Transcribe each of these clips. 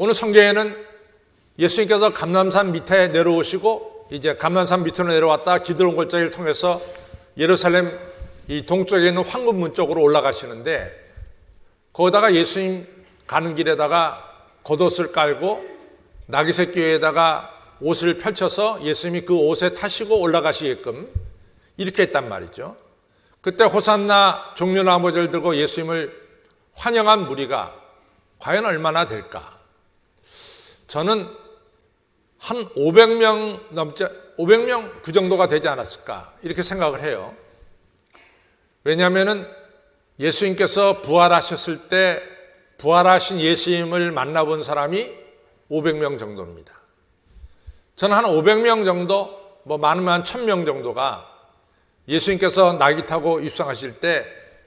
오늘 성경에는 예수님께서 감람산 밑에 내려오시고 이제 감람산 밑으로 내려왔다 기드론 골짜기를 통해서 예루살렘 이 동쪽에 있는 황금문 쪽으로 올라가시는데 거기다가 예수님 가는 길에다가 겉옷을 깔고 나귀새끼 위에다가 옷을 펼쳐서 예수님이 그 옷에 타시고 올라가시게끔 이렇게 했단 말이죠. 그때 호산나 종려나무를 들고 예수님을 환영한 무리가 과연 얼마나 될까? 저는 한 500명 넘지, 500명 그 정도가 되지 않았을까? 이렇게 생각을 해요. 왜냐하면은 예수님께서 부활하셨을 때 부활하신 예수님을 만나본 사람이 500명 정도입니다. 저는 한 500명 정도, 뭐 많으면 한 1000명 정도가 예수님께서 나귀 타고 입성하실 때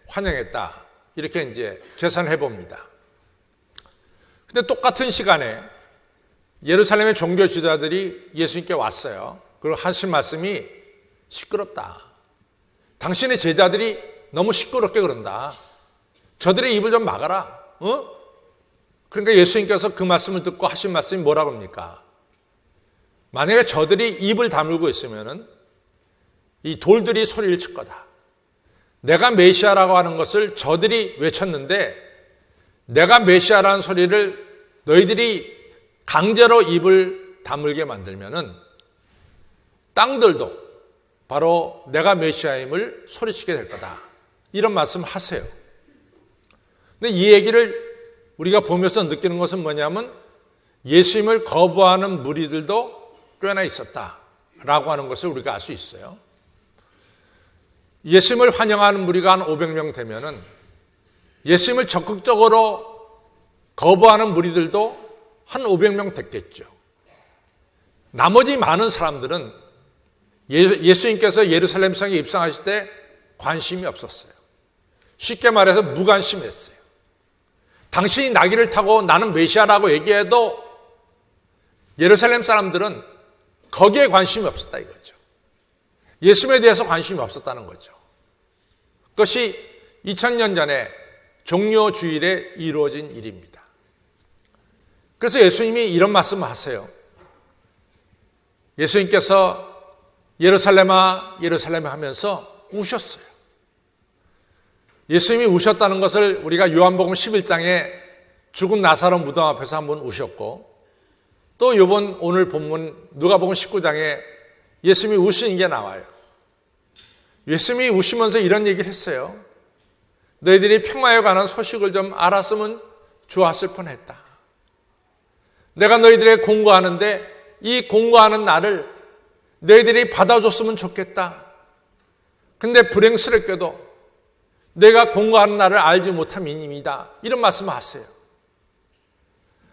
환영했다. 이렇게 이제 계산해 봅니다. 근데 똑같은 시간에 예루살렘의 종교 지도자들이 예수님께 왔어요. 그리고 하신 말씀이 시끄럽다. 당신의 제자들이 너무 시끄럽게 그런다. 저들의 입을 좀 막아라. 그러니까 예수님께서 그 말씀을 듣고 하신 말씀이 뭐라고 합니까? 만약에 저들이 입을 다물고 있으면은 이 돌들이 소리를 칠 거다. 내가 메시아라고 하는 것을 저들이 외쳤는데 내가 메시아라는 소리를 너희들이 강제로 입을 다물게 만들면은 땅들도 바로 내가 메시아임을 소리치게 될 거다. 이런 말씀 하세요. 근데 이 얘기를 우리가 보면서 느끼는 것은 뭐냐면 예수님을 거부하는 무리들도 꽤나 있었다라고 하는 것을 우리가 알 수 있어요. 예수님을 환영하는 무리가 한 500명 되면은 예수님을 적극적으로 거부하는 무리들도 한 500명 됐겠죠. 나머지 많은 사람들은 예수님께서 예루살렘 성에 입성하실 때 관심이 없었어요. 쉽게 말해서 무관심했어요. 당신이 나귀를 타고 나는 메시아라고 얘기해도 예루살렘 사람들은 거기에 관심이 없었다 이거죠. 예수님에 대해서 관심이 없었다는 거죠. 그것이 2000년 전에 종려 주일에 이루어진 일입니다. 그래서 예수님이 이런 말씀을 하세요. 예수님께서 예루살렘아 예루살렘 하면서 우셨어요. 예수님이 우셨다는 것을 우리가 요한복음 11장에 죽은 나사로 무덤 앞에서 한번 우셨고 또 이번 오늘 본문 누가복음 19장에 예수님이 우시는 게 나와요. 예수님이 우시면서 이런 얘기를 했어요. 너희들이 평화에 관한 소식을 좀 알았으면 좋았을 뻔했다. 내가 너희들에게 공고하는데 이 공고하는 날을 너희들이 받아줬으면 좋겠다. 근데 불행스럽게도 내가 공고하는 날을 알지 못한 민임이다. 이런 말씀을 하세요.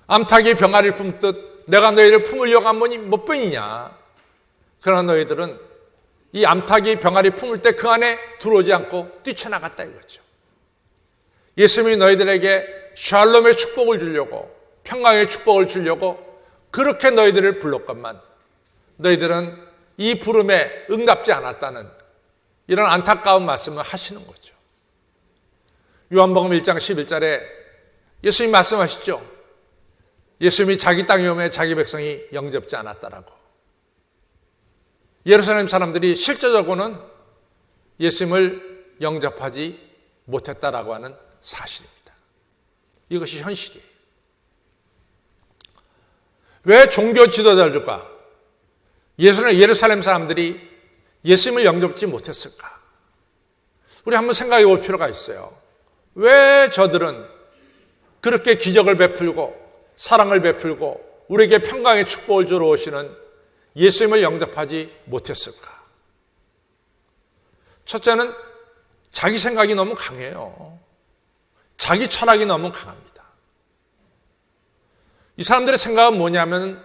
암탉이 병아리를 품듯 내가 너희를 품으려고 한 번이 몇 번이냐. 그러나 너희들은 이 암탉이 병아리 품을 때 그 안에 들어오지 않고 뛰쳐나갔다 이거죠. 예수님이 너희들에게 샬롬의 축복을 주려고 평강의 축복을 주려고 그렇게 너희들을 불렀건만 너희들은 이 부름에 응답지 않았다는 이런 안타까운 말씀을 하시는 거죠. 요한복음 1장 11절에 예수님이 말씀하시죠. 예수님이 자기 땅에 오면 자기 백성이 영접지 않았다라고. 예루살렘 사람들이 실제적으로는 예수님을 영접하지 못했다라고 하는 사실입니다. 이것이 현실이에요. 왜 종교 지도자들과 예루살렘 사람들이 예수님을 영접지 못했을까? 우리 한번 생각해 볼 필요가 있어요. 왜 저들은 그렇게 기적을 베풀고 사랑을 베풀고 우리에게 평강의 축복을 주러 오시는 예수님을 영접하지 못했을까? 첫째는 자기 생각이 너무 강해요. 자기 철학이 너무 강합니다. 이 사람들의 생각은 뭐냐면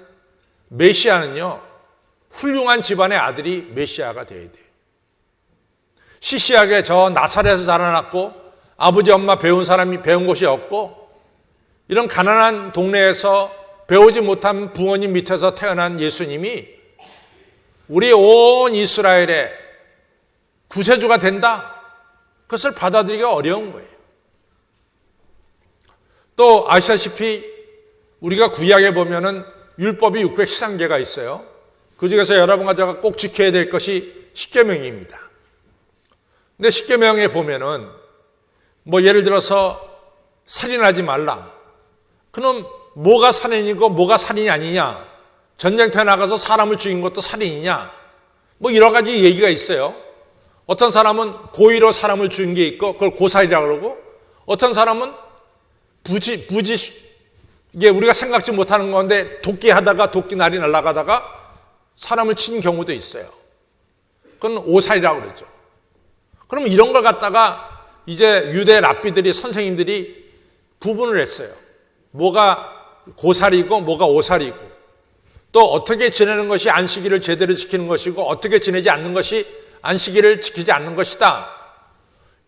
메시아는요, 훌륭한 집안의 아들이 메시아가 되어야 돼요. 시시하게 저 나사렛에서 자라났고 아버지 엄마 배운 사람이 배운 곳이 없고 이런 가난한 동네에서 배우지 못한 부모님 밑에서 태어난 예수님이 우리 온 이스라엘의 구세주가 된다? 그것을 받아들이기가 어려운 거예요. 또 아시다시피 우리가 구약에 보면은 율법이 613개가 있어요. 그 중에서 여러분과 제가 꼭 지켜야 될 것이 십계명입니다. 근데 십계명에 보면은 뭐 예를 들어서 살인하지 말라. 그럼 뭐가 살인이고 뭐가 살인이 아니냐? 전쟁터에 나가서 사람을 죽인 것도 살인이냐? 뭐 여러 가지 얘기가 있어요. 어떤 사람은 고의로 사람을 죽인 게 있고 그걸 고살이라고 그러고, 어떤 사람은 부지 이게 우리가 생각지 못하는 건데 도끼 하다가 도끼 날이 날아가다가 사람을 친 경우도 있어요. 그건 오살이라고 그러죠. 그러면 이런 걸 갖다가 이제 유대 랍비들이, 선생님들이 구분을 했어요. 뭐가 고살이고 뭐가 오살이고, 또 어떻게 지내는 것이 안식일을 제대로 지키는 것이고 어떻게 지내지 않는 것이 안식일을 지키지 않는 것이다.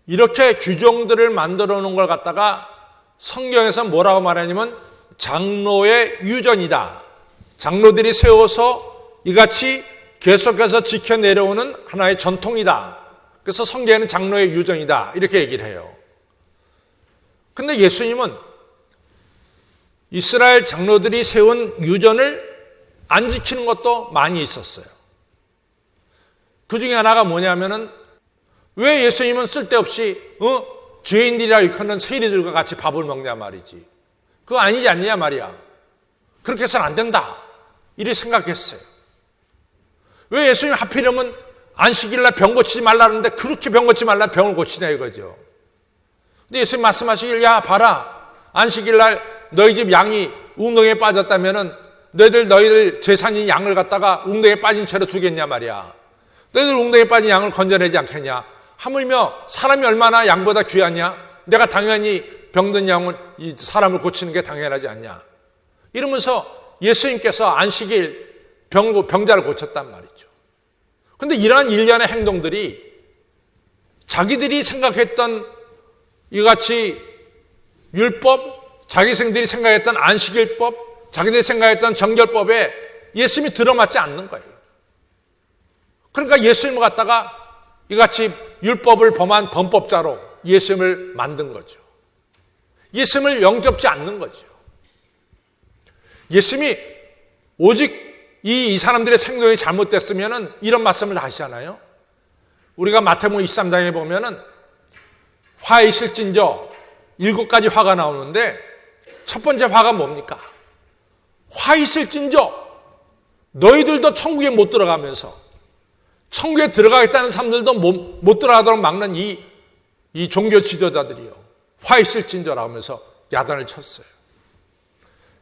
이렇게 규정들을 만들어 놓은 걸 갖다가 성경에서 뭐라고 말하냐면 장로의 유전이다. 장로들이 세워서 이같이 계속해서 지켜내려오는 하나의 전통이다. 그래서 성경에는 장로의 유전이다. 이렇게 얘기를 해요. 근데 예수님은 이스라엘 장로들이 세운 유전을 안 지키는 것도 많이 있었어요. 그 중에 하나가 뭐냐면은 왜 예수님은 쓸데없이 죄인들이라 일컫는 세리들과 같이 밥을 먹냐 말이지. 그거 아니지 않냐 말이야. 그렇게 해서는 안 된다. 이렇게 생각했어요. 왜 예수님 하필이면 안식일날 병 고치지 말라는데 그렇게 병 고치지 말라 병을 고치냐 이거죠. 근데 예수님 말씀하시길, 야 봐라, 안식일날 너희 집 양이 웅덩이에 빠졌다면은 너희들 재산인 양을 갖다가 웅덩이에 빠진 채로 두겠냐 말이야. 너희들 웅덩이에 빠진 양을 건져내지 않겠냐. 하물며 사람이 얼마나 양보다 귀하냐. 내가 당연히 병든 양을, 이 사람을 고치는 게 당연하지 않냐. 이러면서 예수님께서 안식일 병자를 고쳤단 말이죠. 그런데 이러한 일련의 행동들이 자기들이 생각했던 이같이 율법, 자기들이 생각했던 안식일법, 자기들이 생각했던 정결법에 예수님이 들어맞지 않는 거예요. 그러니까 예수님을 갖다가 이같이 율법을 범한 범법자로 예수님을 만든 거죠. 예수님을 영접지 않는 거죠. 예수님이 오직 이 사람들의 생각이 잘못됐으면은 이런 말씀을 하시잖아요. 우리가 마태복음 23장에 보면은 화 있을진저 7가지 화가 나오는데 첫 번째 화가 뭡니까? 화 있을진저 너희들도 천국에 못 들어가면서 천국에 들어가겠다는 사람들도 못 들어가도록 막는 이 종교 지도자들이요. 화 있을진저라고 하면서 야단을 쳤어요.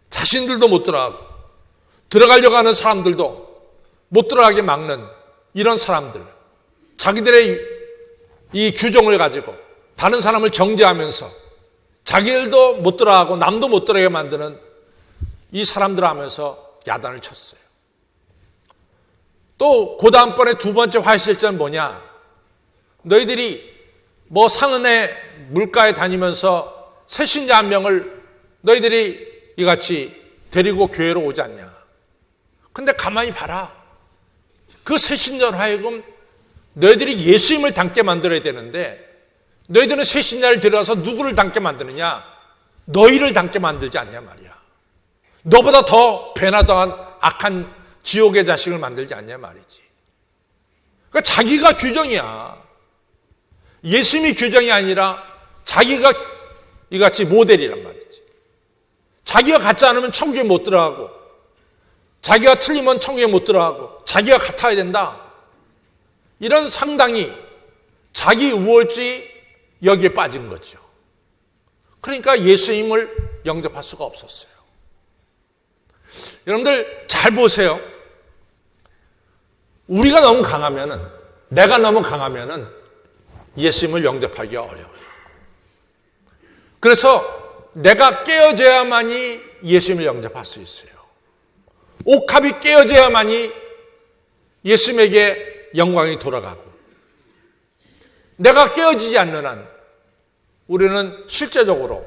자신들도 못 들어가고 들어가려고 하는 사람들도 못 들어가게 막는 이런 사람들, 자기들의 이 규정을 가지고 다른 사람을 정죄하면서 자기들도 못 들어가고 남도 못 들어가게 만드는 이 사람들 하면서 야단을 쳤어요. 또 그 다음번에 두 번째 화실자는 뭐냐? 너희들이 뭐 상은의 물가에 다니면서 새신자 한 명을 너희들이 이같이 데리고 교회로 오지 않냐? 근데 가만히 봐라. 그 새신자로 하여금 너희들이 예수님을 닮게 만들어야 되는데 너희들은 새신자를 데려와서 누구를 닮게 만드느냐? 너희를 닮게 만들지 않냐 말이야. 너보다 더 배나 더한 악한 지옥의 자식을 만들지 않냐 말이지. 그러니까 자기가 규정이야. 예수님이 규정이 아니라 자기가 이같이 모델이란 말이지. 자기가 같지 않으면 천국에 못 들어가고 자기가 틀리면 천국에 못 들어가고 자기가 같아야 된다. 이런 상당히 자기 우월주의 여기에 빠진 거죠. 그러니까 예수님을 영접할 수가 없었어요. 여러분들 잘 보세요. 우리가 너무 강하면은, 내가 너무 강하면은 예수님을 영접하기가 어려워요. 그래서 내가 깨어져야만이 예수님을 영접할 수 있어요. 옥합이 깨어져야만이 예수님에게 영광이 돌아가고, 내가 깨어지지 않는 한 우리는 실제적으로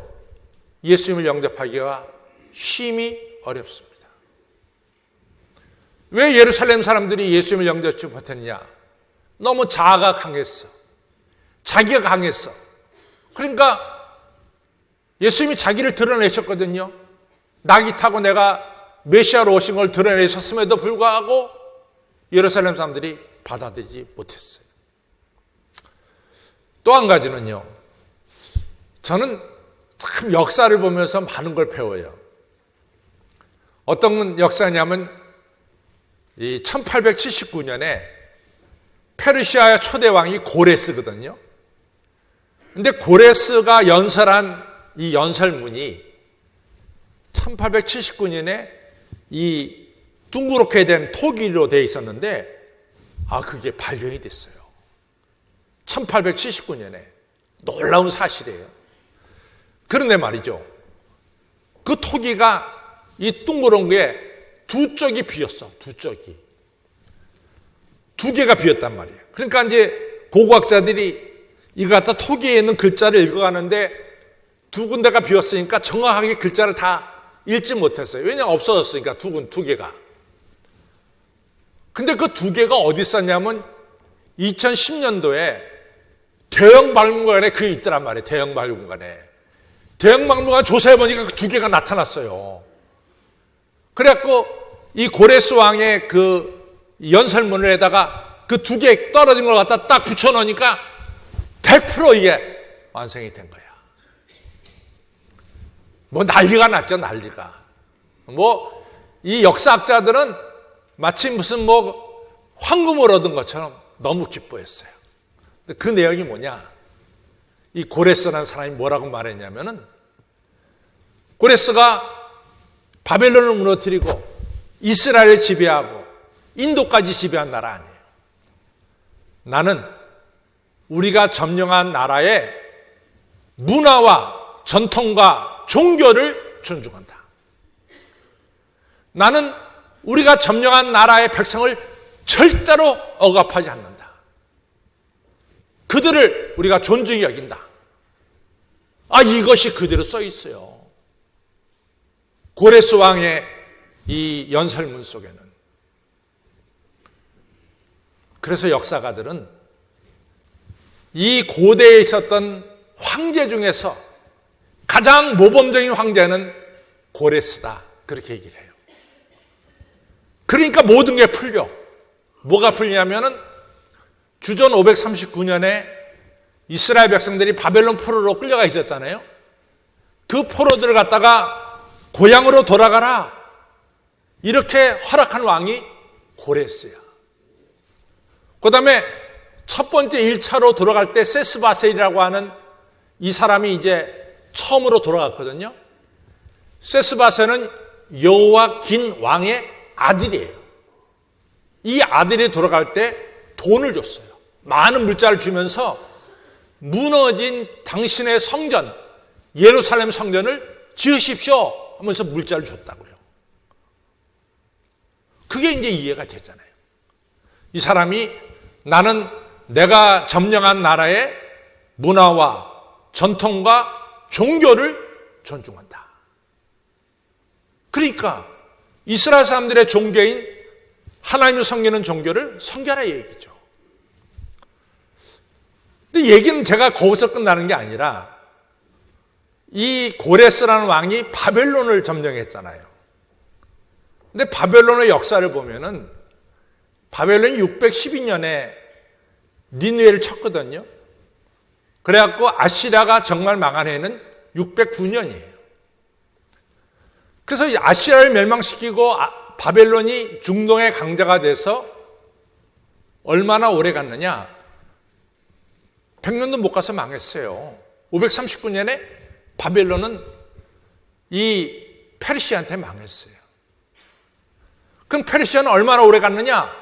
예수님을 영접하기가 심히 어렵습니다. 왜 예루살렘 사람들이 예수님을 영접하지 못했느냐? 너무 자아가 강했어. 자기가 강했어. 그러니까 예수님이 자기를 드러내셨거든요. 낙이 타고 내가 메시아로 오신 걸 드러내셨음에도 불구하고 예루살렘 사람들이 받아들이지 못했어요. 또 한 가지는요, 저는 참 역사를 보면서 많은 걸 배워요. 어떤 역사냐면 이 1879년에 페르시아의 초대 왕이 고레스거든요. 근데 고레스가 연설한 이 연설문이 1879년에 이 둥그렇게 된 토기로 되어 있었는데 그게 발견이 됐어요. 1879년에. 놀라운 사실이에요. 그런데 말이죠, 그 토기가 이 둥그런 게 두 쪽이 비었어. 두 쪽이. 두 개가 비었단 말이에요. 그러니까 이제 고고학자들이 이거 갖다 토기에 있는 글자를 읽어가는데 두 군데가 비었으니까 정확하게 글자를 다 읽지 못했어요. 왜냐하면 없어졌으니까 두 개가. 근데 그 두 개가 어디 있었냐면 2010년도에 대형 박물관에 그게 있더란 말이에요. 대형 박물관에. 대형 박물관 조사해보니까 그 두 개가 나타났어요. 그래갖고 이 고레스 왕의 그 연설문에다가 그 두 개 떨어진 걸 갖다 딱 붙여놓으니까 100% 이게 완성이 된 거야. 뭐 난리가 났죠, 난리가. 뭐 이 역사학자들은 마치 무슨 뭐 황금을 얻은 것처럼 너무 기뻐했어요. 그 내용이 뭐냐? 이 고레스라는 사람이 뭐라고 말했냐면은, 고레스가 바벨론을 무너뜨리고 이스라엘을 지배하고 인도까지 지배한 나라 아니에요. 나는 우리가 점령한 나라의 문화와 전통과 종교를 존중한다. 나는 우리가 점령한 나라의 백성을 절대로 억압하지 않는다. 그들을 우리가 존중히 여긴다. 이것이 그대로 써 있어요. 고레스 왕의 이 연설문 속에는. 그래서 역사가들은 이 고대에 있었던 황제 중에서 가장 모범적인 황제는 고레스다. 그렇게 얘기를 해요. 그러니까 모든 게 풀려. 뭐가 풀리냐면은 주전 539년에 이스라엘 백성들이 바벨론 포로로 끌려가 있었잖아요. 그 포로들을 갖다가 고향으로 돌아가라. 이렇게 허락한 왕이 고레스야. 그 다음에 첫 번째 1차로 돌아갈 때 세스바셀이라고 하는 이 사람이 이제 처음으로 돌아갔거든요. 세스바셀은 여호와긴 왕의 아들이에요. 이 아들이 돌아갈 때 돈을 줬어요. 많은 물자를 주면서 무너진 당신의 성전, 예루살렘 성전을 지으십시오 하면서 물자를 줬다고요. 그게 이제 이해가 됐잖아요. 이 사람이 나는 내가 점령한 나라의 문화와 전통과 종교를 존중한다. 그러니까 이스라엘 사람들의 종교인 하나님을 섬기는 종교를 섬겨라 얘기죠. 근데 얘기는 제가 거기서 끝나는 게 아니라 이 고레스라는 왕이 바벨론을 점령했잖아요. 근데 바벨론의 역사를 보면은 바벨론이 612년에 니느웨를 쳤거든요. 그래갖고 아시리아가 정말 망한 해는 609년이에요. 그래서 아시리아를 멸망시키고 바벨론이 중동의 강자가 돼서 얼마나 오래 갔느냐? 100년도 못 가서 망했어요. 539년에 바벨론은 이 페르시아한테 망했어요. 그럼 페르시아는 얼마나 오래 갔느냐?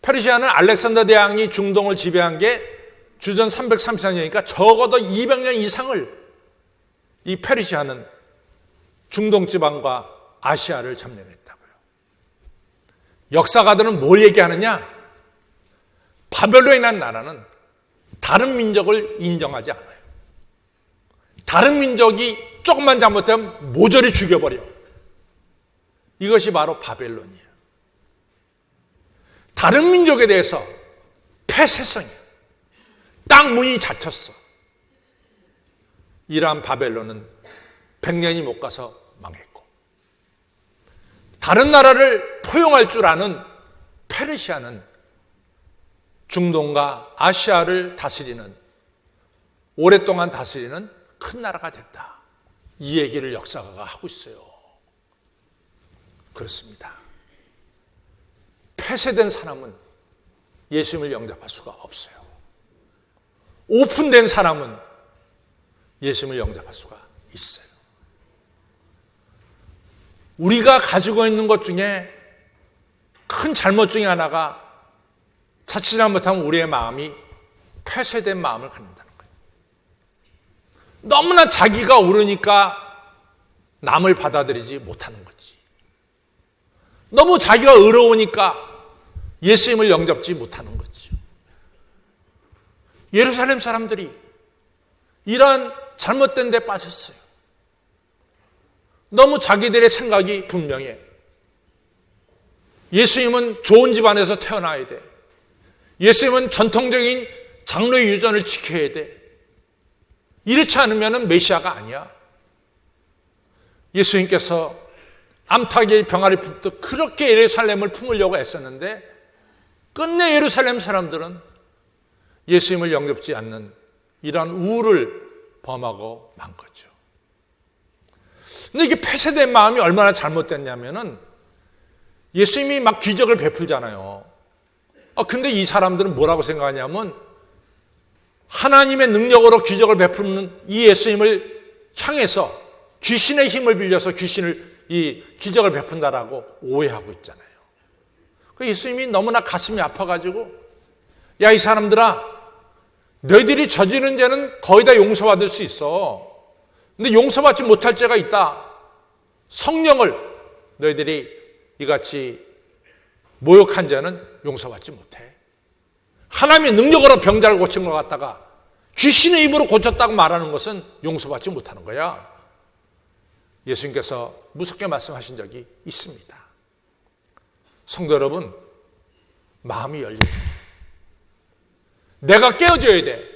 페르시아는 알렉산더 대왕이 중동을 지배한 게 주전 334년이니까 적어도 200년 이상을 이 페르시아는 중동 지방과 아시아를 점령했다고요. 역사가들은 뭘 얘기하느냐? 바벨론이라는 나라는 다른 민족을 인정하지 않아요. 다른 민족이 조금만 잘못하면 모조리 죽여버려. 이것이 바로 바벨론이에요. 다른 민족에 대해서 폐쇄성이에요. 땅 문이 닫혔어. 이러한 바벨론은 100년이 못 가서 망했고, 다른 나라를 포용할 줄 아는 페르시아는 중동과 아시아를 다스리는, 오랫동안 다스리는 큰 나라가 됐다. 이 얘기를 역사가가 하고 있어요. 그렇습니다. 폐쇄된 사람은 예수님을 영접할 수가 없어요. 오픈된 사람은 예수님을 영접할 수가 있어요. 우리가 가지고 있는 것 중에 큰 잘못 중에 하나가 자칫 잘못하면 우리의 마음이 폐쇄된 마음을 갖는다는 거예요. 너무나 자기가 옳으니까 남을 받아들이지 못하는 거지. 너무 자기가 의로우니까 예수님을 영접지 못하는 거죠. 예루살렘 사람들이 이러한 잘못된 데 빠졌어요. 너무 자기들의 생각이 분명해. 예수님은 좋은 집안에서 태어나야 돼. 예수님은 전통적인 장로의 유전을 지켜야 돼. 이렇지 않으면 메시아가 아니야. 예수님께서 암탉의 병아리 품듯 그렇게 예루살렘을 품으려고 애썼는데 끝내 예루살렘 사람들은 예수님을 영접지 않는 이러한 우를 범하고 만 거죠. 근데 이게 폐쇄된 마음이 얼마나 잘못됐냐면은 예수님이 막 기적을 베풀잖아요. 근데 이 사람들은 뭐라고 생각하냐면 하나님의 능력으로 기적을 베푸는 이 예수님을 향해서 귀신의 힘을 빌려서 이 기적을 베푼다라고 오해하고 있잖아요. 예수님이 너무나 가슴이 아파가지고 야, 이 사람들아, 너희들이 저지른 죄는 거의 다 용서받을 수 있어. 근데 용서받지 못할 죄가 있다. 성령을 너희들이 이같이 모욕한 죄는 용서받지 못해. 하나님의 능력으로 병자를 고친 것 같다가 귀신의 입으로 고쳤다고 말하는 것은 용서받지 못하는 거야. 예수님께서 무섭게 말씀하신 적이 있습니다. 성도 여러분, 마음이 열려. 내가 깨어져야 돼.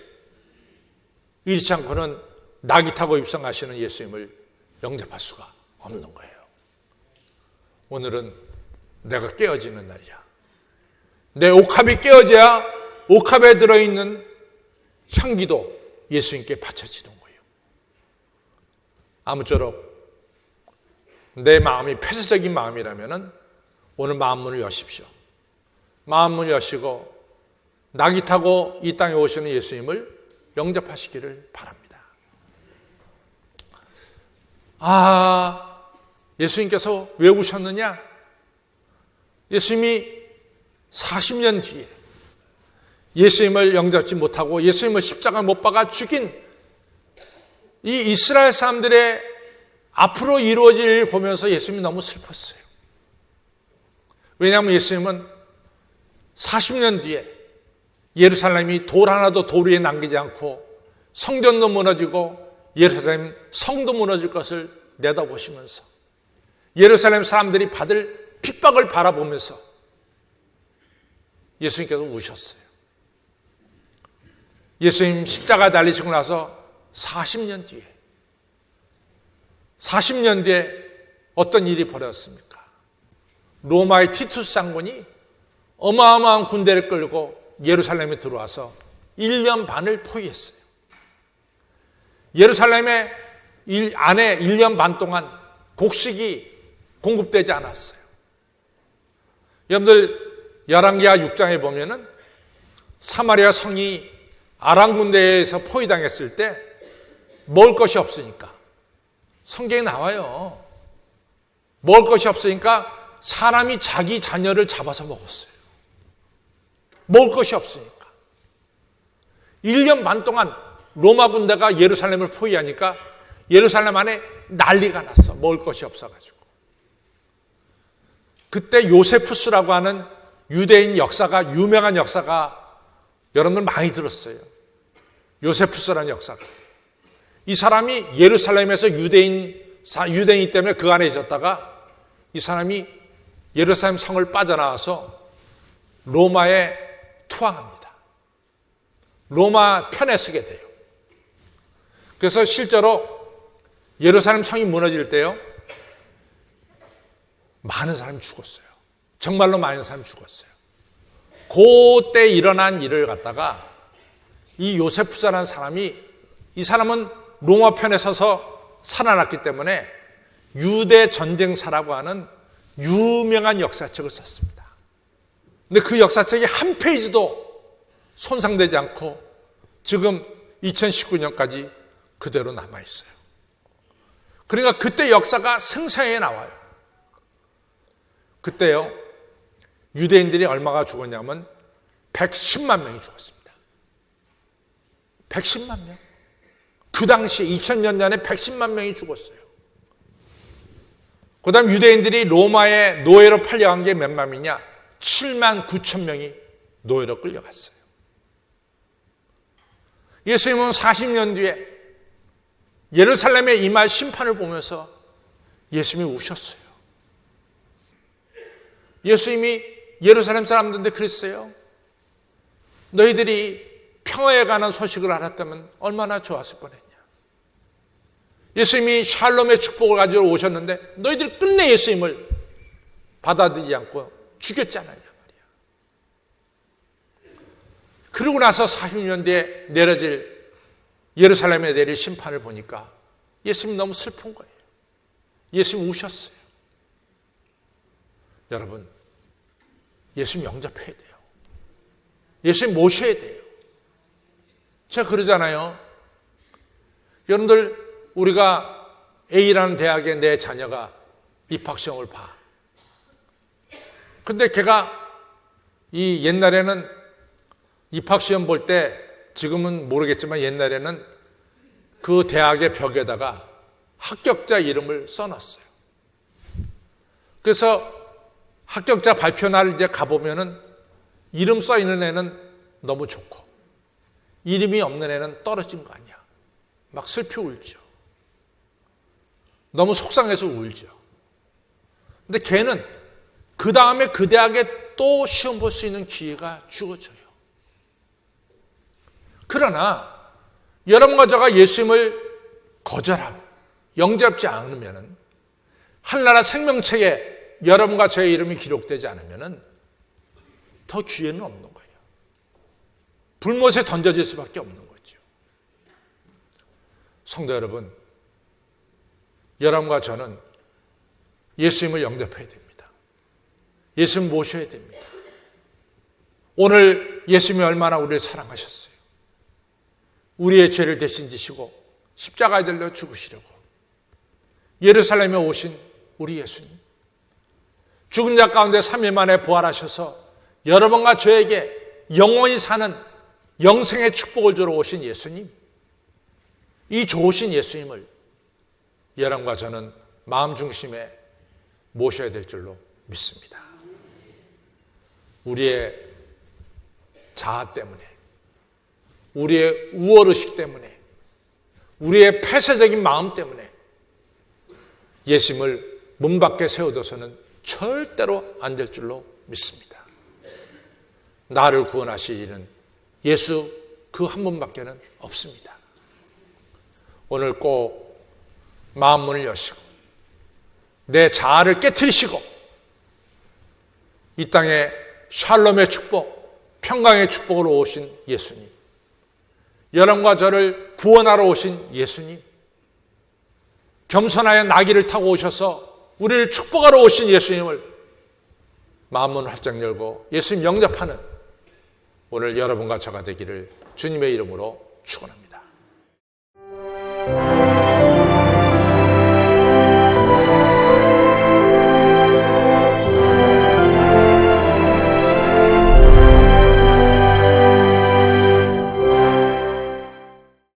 이렇지 않고는 낙이 타고 입성하시는 예수님을 영접할 수가 없는 거예요. 오늘은 내가 깨어지는 날이야. 내 옥합이 깨어져야 옥합에 들어있는 향기도 예수님께 바쳐지는 거예요. 아무쪼록 내 마음이 폐쇄적인 마음이라면 오늘 마음문을 여십시오. 마음문을 여시고 낙이 타고 이 땅에 오시는 예수님을 영접하시기를 바랍니다. 예수님께서 왜 오셨느냐? 예수님이 40년 뒤에 예수님을 영접지 못하고 예수님을 십자가 못 박아 죽인 이 이스라엘 사람들의 앞으로 이루어질 일을 보면서 예수님이 너무 슬펐어요. 왜냐하면 예수님은 40년 뒤에 예루살렘이 돌 하나도 돌 위에 남기지 않고 성전도 무너지고 예루살렘 성도 무너질 것을 내다보시면서 예루살렘 사람들이 받을 핍박을 바라보면서 예수님께서 우셨어요. 예수님 십자가 달리시고 나서 40년 뒤에 어떤 일이 벌어졌습니까? 로마의 티투스 장군이 어마어마한 군대를 끌고 예루살렘에 들어와서 1년 반을 포위했어요. 예루살렘의 안에 1년 반 동안 곡식이 공급되지 않았어요. 여러분들 열왕기하 6장에 보면은 사마리아 성이 아람 군대에서 포위당했을 때 먹을 것이 없으니까 성경에 나와요. 먹을 것이 없으니까 사람이 자기 자녀를 잡아서 먹었어요. 먹을 것이 없으니까. 1년 반 동안 로마 군대가 예루살렘을 포위하니까 예루살렘 안에 난리가 났어. 먹을 것이 없어가지고. 그때 요세푸스라고 하는 유대인 역사가, 유명한 역사가 여러분들 많이 들었어요. 요세푸스라는 역사가. 이 사람이 예루살렘에서 유대인이기 때문에 그 안에 있었다가 이 사람이 예루살렘 성을 빠져나와서 로마에 투항합니다. 로마 편에 서게 돼요. 그래서 실제로 예루살렘 성이 무너질 때요, 많은 사람이 죽었어요. 정말로 많은 사람이 죽었어요. 그때 일어난 일을 갖다가 이 요세푸스라는 사람이, 이 사람은 로마 편에 서서 살아났기 때문에 유대 전쟁사라고 하는 유명한 역사책을 썼습니다. 근데 그 역사책이 한 페이지도 손상되지 않고 지금 2019년까지 그대로 남아있어요. 그러니까 그때 역사가 생생하게 나와요. 그때요, 유대인들이 얼마가 죽었냐면 110만 명이 죽었습니다. 110만 명. 그 당시에 2000년 전에 110만 명이 죽었어요. 그 다음 유대인들이 로마의 노예로 팔려간 게 몇 만이냐? 7만 9천 명이 노예로 끌려갔어요. 예수님은 40년 뒤에 예루살렘에 임할 심판을 보면서 예수님이 우셨어요. 예수님이 예루살렘 사람들한테 그랬어요. 너희들이 평화에 관한 소식을 알았다면 얼마나 좋았을 뻔했냐. 예수님이 샬롬의 축복을 가지러 오셨는데 너희들 끝내 예수님을 받아들이지 않고 죽였지 않았냐 말이야. 그러고 나서 40년 뒤에 내려질 예루살렘에 내릴 심판을 보니까 예수님이 너무 슬픈 거예요. 예수님이 우셨어요. 여러분, 예수님 영접해야 돼요. 예수님 모셔야 돼요. 제가 그러잖아요. 여러분들, 우리가 A라는 대학에 내 자녀가 입학시험을 봐. 근데 걔가 이 옛날에는 입학시험 볼 때, 지금은 모르겠지만 옛날에는 그 대학의 벽에다가 합격자 이름을 써놨어요. 그래서 합격자 발표 날 이제 가보면은 이름 써 있는 애는 너무 좋고 이름이 없는 애는 떨어진 거 아니야. 막 슬피 울죠. 너무 속상해서 울죠. 근데 걔는 그 다음에 그 대학에 또 시험 볼 수 있는 기회가 주어져요. 그러나 여러분과 저가 예수님을 거절하고 영접지 않으면 하늘나라 생명책에 여러분과 저의 이름이 기록되지 않으면 더 기회는 없는 거예요. 불못에 던져질 수밖에 없는 거죠. 성도 여러분, 여러분과 저는 예수님을 영접해야 됩니다. 예수님 모셔야 됩니다. 오늘 예수님이 얼마나 우리를 사랑하셨어요. 우리의 죄를 대신 지시고 십자가에 달려 죽으시려고 예루살렘에 오신 우리 예수님, 죽은 자 가운데 3일 만에 부활하셔서 여러분과 저에게 영원히 사는 영생의 축복을 주러 오신 예수님, 이 좋으신 예수님을 여러분과 저는 마음 중심에 모셔야 될 줄로 믿습니다. 우리의 자아 때문에, 우리의 우월의식 때문에, 우리의 폐쇄적인 마음 때문에 예수님을 문 밖에 세워둬서는 절대로 안 될 줄로 믿습니다. 나를 구원하시는 예수 그 한 분밖에는 없습니다. 오늘 꼭 마음 문을 여시고 내 자아를 깨트리시고 이 땅에 샬롬의 축복, 평강의 축복으로 오신 예수님, 여러분과 저를 구원하러 오신 예수님, 겸손하여 나귀를 타고 오셔서 우리를 축복하러 오신 예수님을 마음문 활짝 열고 예수님 영접하는 오늘 여러분과 저가 되기를 주님의 이름으로 축원합니다.